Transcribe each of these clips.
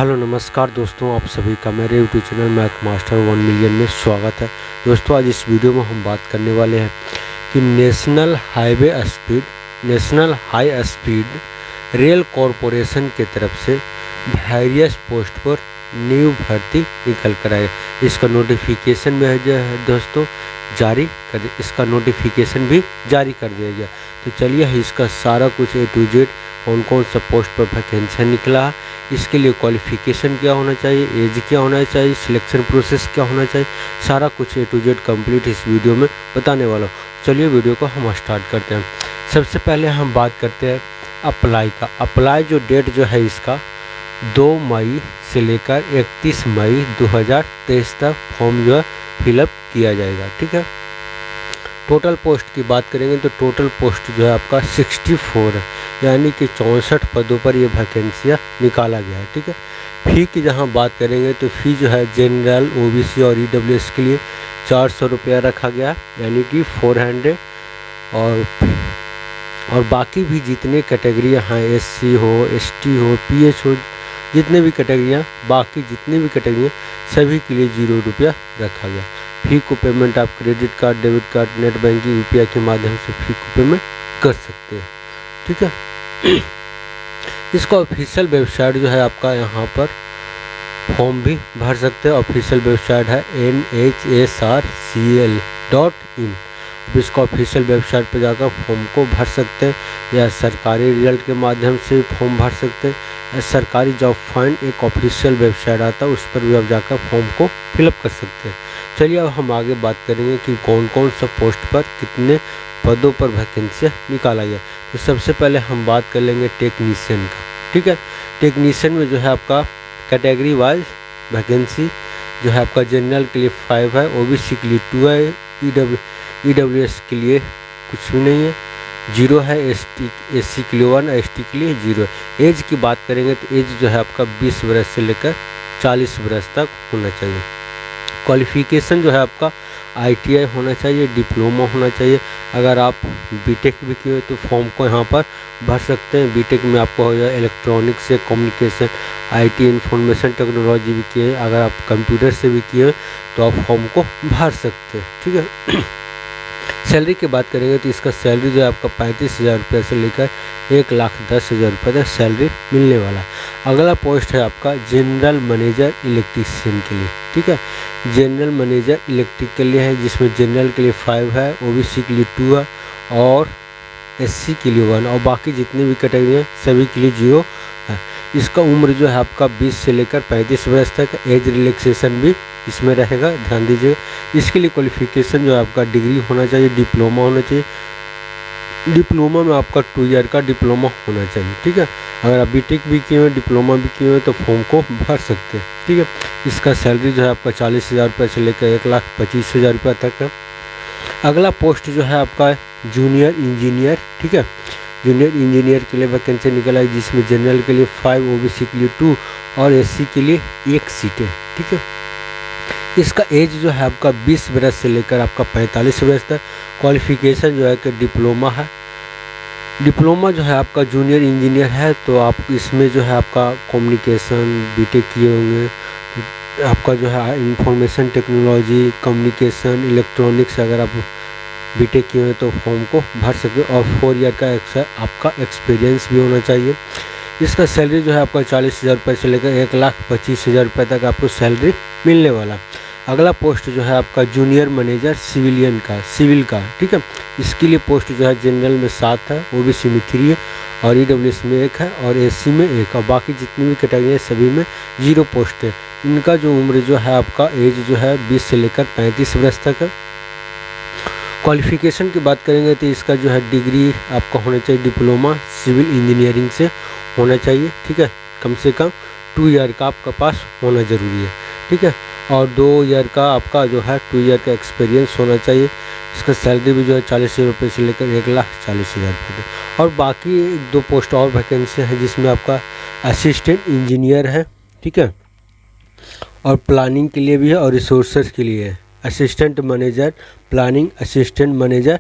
Hello नमस्कार दोस्तों, आप सभी का मेरे YouTube channel math master 1 million में स्वागत है। दोस्तों आज इस वीडियो में हम बात करने वाले हैं कि national high speed rail corporation की तरफ से वेरियस पोस्ट पर न्यू भर्ती निकल कर आए। इसका नोटिफिकेशन में है जो है दोस्तों इसका नोटिफिकेशन भी जारी कर दिया गया। तो चलिए इसका सारा कुछ A to Z कौन कौन सा पोस्ट पर वैकेंसी निकला है, इसके लिए क्वालिफिकेशन क्या होना चाहिए, एज क्या होना चाहिए, सिलेक्शन प्रोसेस क्या होना चाहिए, सारा कुछ A to Z कंप्लीट इस वीडियो में बताने वाला हूँ। चलिए वीडियो को हम स्टार्ट करते हैं। सबसे पहले हम बात करते हैं अप्लाई का। अप्लाई जो डेट जो है इसका 2 मई से लेकर 31 मई 2023 तक फॉर्म जो है फिलअप किया जाएगा। ठीक है, टोटल पोस्ट की बात करेंगे तो टोटल पोस्ट जो है आपका 64 है, यानी कि 64 पदों पर ये वैकेंसियाँ निकाला गया है। ठीक है, फ़ी की जहाँ बात करेंगे तो फ़ी जो है जनरल OBC और EWS के लिए 400 रुपया रखा गया, यानी कि 400। और बाकी भी जितने कैटेगरियाँ हैं, SC हो, ST हो, PH हो, जितने भी कैटेगरियाँ सभी के लिए 0 रुपया रखा गया। फ़ी को पेमेंट आप credit card, debit card, net banking, UPI के माध्यम से फ़ी को पेमेंट कर सकते हैं। ठीक है, इसका ऑफिशियल वेबसाइट जो है आपका यहाँ पर फॉर्म भी भर सकते हैं। ऑफिशियल वेबसाइट है nhsrcl.in। अब इसका ऑफिशियल वेबसाइट पर जाकर फॉर्म को भर सकते हैं, या सरकारी रिजल्ट के माध्यम से फॉर्म भर सकते हैं, या सरकारी जॉब फाइंड एक ऑफिशियल वेबसाइट आता है, उस पर भी आप जाकर फॉर्म को फिलअप कर सकते हैं। चलिए अब हम आगे बात करेंगे कि कौन कौन सा पोस्ट पर कितने पदों पर वैकेंसियाँ निकाला गया। तो सबसे पहले हम बात कर लेंगे टेक्नीशियन का। ठीक है, टेक्नीशियन में जो है आपका कैटेगरी वाइज वैकेंसी जो है आपका जनरल के लिए 5 है, OBC के लिए 2 है, EWS के लिए कुछ भी नहीं है, 0 है, SC के लिए 1 है, ST के लिए 0 है। एज की बात करेंगे तो एज जो है आपका 20 वर्ष से लेकर 40 वर्ष तक होना चाहिए। क्वालिफिकेशन जो है आपका ITI होना चाहिए, डिप्लोमा होना चाहिए। अगर आप बीटेक भी किए हो तो फॉर्म को यहाँ पर भर सकते हैं। बीटेक में आपको हो जाए इलेक्ट्रॉनिक्स से कम्युनिकेशन, IT इंफॉर्मेशन टेक्नोलॉजी भी किए। अगर आप कंप्यूटर से भी किए तो आप फॉर्म को भर सकते हैं। ठीक है, सैलरी की बात करेंगे तो इसका सैलरी जो है आपका 35,000 रुपये से लेकर 1,10,000 रुपये तक सैलरी मिलने वाला। अगला पोस्ट है आपका जनरल मैनेजर इलेक्ट्रीशियन के लिए। ठीक है, जनरल मैनेजर इलेक्ट्रिक के लिए है, जिसमें जनरल के लिए 5 है, OBC के लिए 2 है, और SC के लिए 1, और बाकी जितनी भी कैटेगरी हैं सभी के लिए 0 है। इसका उम्र जो है आपका 20 से लेकर 35 वर्ष तक। एज रिलैक्सेशन भी इसमें रहेगा, ध्यान दीजिएगा। इसके लिए क्वालिफिकेशन जो है आपका डिग्री होना चाहिए, डिप्लोमा होना चाहिए। डिप्लोमा में आपका 2 ईयर का डिप्लोमा होना चाहिए। ठीक है, अगर आप बीटेक भी किए हैं, डिप्लोमा भी किए हैं तो फॉर्म को भर सकते हैं। ठीक है, इसका सैलरी जो है आपका 40,000 रुपये से लेकर 1,25,000 रुपये तक है। अगला पोस्ट जो है आपका जूनियर इंजीनियर। ठीक है, जूनियर इंजीनियर के लिए वैकेंसी निकला है, जिसमें जनरल के लिए 5, OBC के लिए 2 और SC के लिए 1 सीट है। ठीक है, इसका एज जो है आपका 20 वर्ष से लेकर आपका 45 वर्ष तक। क्वालिफिकेशन जो है कि डिप्लोमा है। डिप्लोमा जो है आपका जूनियर इंजीनियर है, तो आप इसमें जो है आपका कम्युनिकेशन बीटेक किए होंगे, तो आपका जो है इंफॉर्मेशन टेक्नोलॉजी, कम्युनिकेशन, इलेक्ट्रॉनिक्स अगर आप बीटेक किए हैं तो फॉर्म को भर सकते हो। और 4 ईयर का आपका एक्सपीरियंस भी होना चाहिए। इसका सैलरी जो है आपका 40,000 रुपये से लेकर 1,25,000 रुपये तक आपको सैलरी मिलने वाला। अगला पोस्ट जो है आपका जूनियर मैनेजर सिविल का। ठीक है, इसके लिए पोस्ट जो है जनरल में 7 है, OBC में 3 है, और EWS में 1 है, और SC में 1, और बाकी जितनी भी कैटेगरी है सभी में 0 पोस्ट है। इनका जो उम्र जो है आपका एज जो है 20 से लेकर 35 वर्ष तक है। क्वालिफिकेशन की बात करेंगे तो इसका जो है डिग्री आपका होना चाहिए, डिप्लोमा सिविल इंजीनियरिंग से होना चाहिए। ठीक है, कम से कम 2 ईयर का आपका पास होना ज़रूरी है। ठीक है, और 2 ईयर का आपका जो है 2 ईयर का एक्सपीरियंस होना चाहिए। इसका सैलरी भी जो है 40,000 रुपये से लेकर 1,40,000 रुपये। और बाकी 2 पोस्ट और वैकेंसी हैं, जिसमें आपका असिस्टेंट इंजीनियर है। ठीक है, और प्लानिंग के लिए भी है, और रिसोर्सेज के लिए है। Assistant manager planning, assistant manager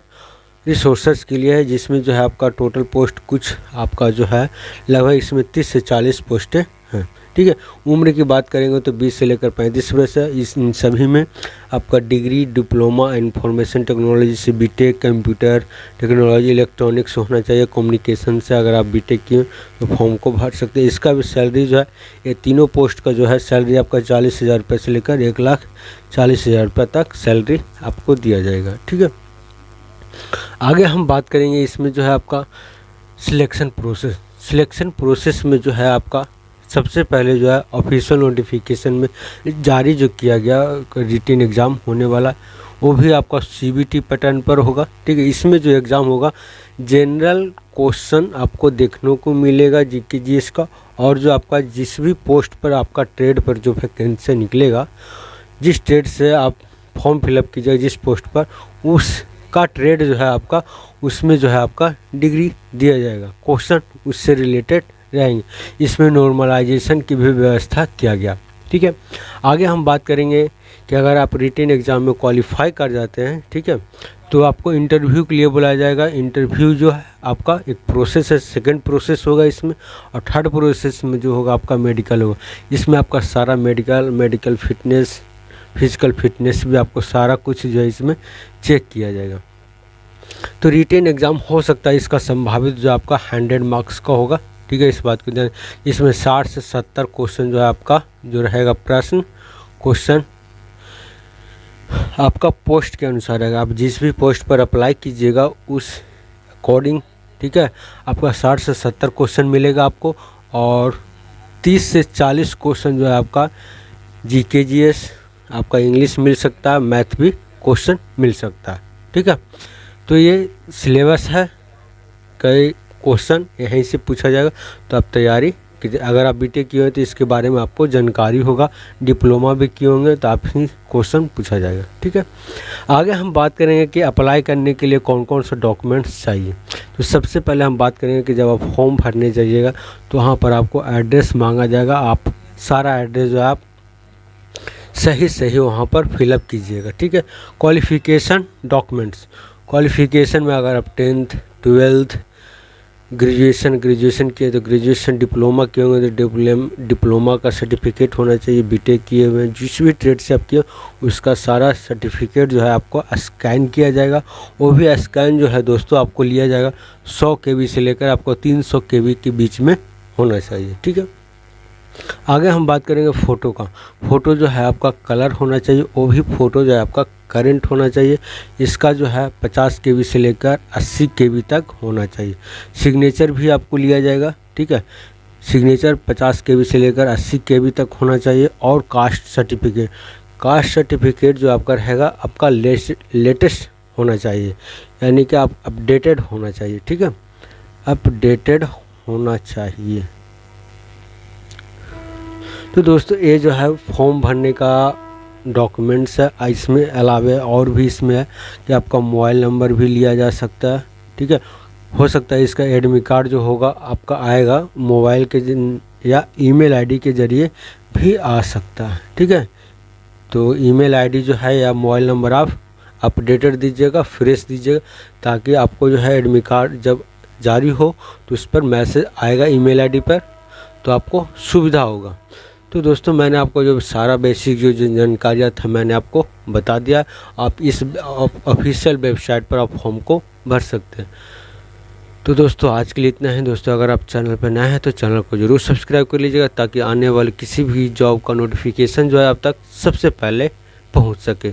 resources के लिए है, जिसमें जो है आपका टोटल पोस्ट कुछ आपका जो है लगभग इसमें 30 से 40 पोस्टें हैं। ठीक है। उम्र की बात करेंगे तो 20 से लेकर 35 वर्ष है। इन सभी में आपका डिग्री, डिप्लोमा इंफॉर्मेशन टेक्नोलॉजी से बीटेक, कंप्यूटर टेक्नोलॉजी, इलेक्ट्रॉनिक्स होना चाहिए। कम्युनिकेशन से अगर आप बीटेक किए तो फॉर्म को भर सकते हैं। इसका भी सैलरी जो है, ये तीनों पोस्ट का जो है सैलरी आपका 40,000 रुपये से लेकर 1,40,000 रुपये तक सैलरी आपको दिया जाएगा, ठीक है। आगे हम बात करेंगे इसमें जो है आपका सिलेक्शन प्रोसेस में जो है आपका सबसे पहले जो है ऑफिशियल नोटिफिकेशन में जारी जो किया गया रिटन एग्ज़ाम होने वाला, वो भी आपका सीबीटी पैटर्न पर होगा, ठीक है। इसमें जो एग्ज़ाम होगा जनरल क्वेश्चन आपको देखने को मिलेगा जीके जीएस का, और जो आपका जिस भी पोस्ट पर आपका ट्रेड पर जो वैकेंसी निकलेगा, जिस ट्रेड से आप फॉर्म फिलअप कीजिएगा जिस पोस्ट पर, उसका ट्रेड जो है आपका, उसमें जो है आपका डिग्री दिया जाएगा, क्वेश्चन उससे रिलेटेड रहेंगे। इसमें नॉर्मलाइजेशन की भी व्यवस्था किया गया, ठीक है। आगे हम बात करेंगे कि अगर आप रिटन एग्ज़ाम में क्वालिफाई कर जाते हैं, ठीक है, तो आपको इंटरव्यू के लिए बुलाया जाएगा। इंटरव्यू जो है आपका एक प्रोसेस है, सेकंड प्रोसेस होगा इसमें, और थर्ड प्रोसेस में जो होगा आपका मेडिकल होगा। इसमें आपका सारा मेडिकल फिटनेस, फिजिकल फिटनेस भी आपको सारा कुछ जो है इसमें चेक किया जाएगा। तो रिटन एग्ज़ाम हो सकता है इसका संभावित जो आपका 100 मार्क्स का होगा, ठीक है। इस बात को ध्यान, इसमें 60 से 70 क्वेश्चन जो है आपका जो रहेगा प्रश्न क्वेश्चन आपका पोस्ट के अनुसार रहेगा। आप जिस भी पोस्ट पर अप्लाई कीजिएगा उस अकॉर्डिंग, ठीक है, आपका 60 से 70 क्वेश्चन मिलेगा आपको, और 30 से 40 क्वेश्चन जो है आपका जीके जीएस, आपका इंग्लिश मिल सकता है, मैथ भी क्वेश्चन मिल सकता है, ठीक है। तो ये सिलेबस है, कई क्वेश्चन यहीं से पूछा जाएगा, तो आप तैयारी कीजिए। अगर आप बीटेक किए हैं तो इसके बारे में आपको जानकारी होगा, डिप्लोमा भी किए होंगे तो आप ही क्वेश्चन पूछा जाएगा, ठीक है। आगे हम बात करेंगे कि अप्लाई करने के लिए कौन कौन से डॉक्यूमेंट्स चाहिए। तो सबसे पहले हम बात करेंगे कि जब आप फॉर्म भरने जाइएगा तो वहाँ पर आपको एड्रेस मांगा जाएगा। आप सारा एड्रेस जो आप सही वहाँ पर फिलअप कीजिएगा, ठीक है। क्वालिफ़िकेशन डॉक्यूमेंट्स, क्वालिफ़िकेशन में अगर आप 10th 12th ग्रेजुएशन किए तो ग्रेजुएशन, डिप्लोमा किए होंगे तो डिप्लोमा का सर्टिफिकेट होना चाहिए। बीटेक किए हुए जिस भी ट्रेड से आप किए उसका सारा सर्टिफिकेट जो है आपको स्कैन किया जाएगा। वो भी स्कैन जो है दोस्तों आपको लिया जाएगा 100 KB से लेकर आपको 300 KB के बीच में होना चाहिए, ठीक है। आगे हम बात करेंगे फ़ोटो का। फ़ोटो जो है आपका कलर होना चाहिए, वो भी फ़ोटो जो है आपका करंट होना चाहिए। इसका जो है 50 KB से लेकर 80 KB तक होना चाहिए। सिग्नेचर भी आपको लिया जाएगा, ठीक है। सिग्नेचर 50 KB से लेकर 80 KB तक होना चाहिए। और कास्ट सर्टिफिकेट जो आपका रहेगा आपका लेटेस्ट होना चाहिए, यानी कि आप अपडेटेड होना चाहिए, ठीक है, अपडेटेड होना चाहिए। तो दोस्तों ये जो है फॉर्म भरने का डॉक्यूमेंट्स है। इसमें अलावा और भी इसमें है कि आपका मोबाइल नंबर भी लिया जा सकता है, ठीक है। हो सकता है इसका एडमिट कार्ड जो होगा आपका आएगा मोबाइल के या ईमेल आईडी के ज़रिए भी आ सकता है, ठीक है। तो ईमेल आईडी जो है या मोबाइल नंबर आप अपडेटेड दीजिएगा, फ्रेश दीजिएगा, ताकि आपको जो है एडमिट कार्ड जब जारी हो तो उस पर मैसेज आएगा ईमेल आईडी पर, तो आपको सुविधा होगा। तो दोस्तों मैंने आपको जो सारा बेसिक जो जानकारियाँ था मैंने आपको बता दिया। आप इस ऑफिशियल वेबसाइट पर आप फॉर्म को भर सकते हैं। तो दोस्तों आज के लिए इतना है। दोस्तों अगर आप चैनल पर नए हैं तो चैनल को ज़रूर सब्सक्राइब कर लीजिएगा, ताकि आने वाले किसी भी जॉब का नोटिफिकेशन जो है आप तक सबसे पहले पहुंच सके।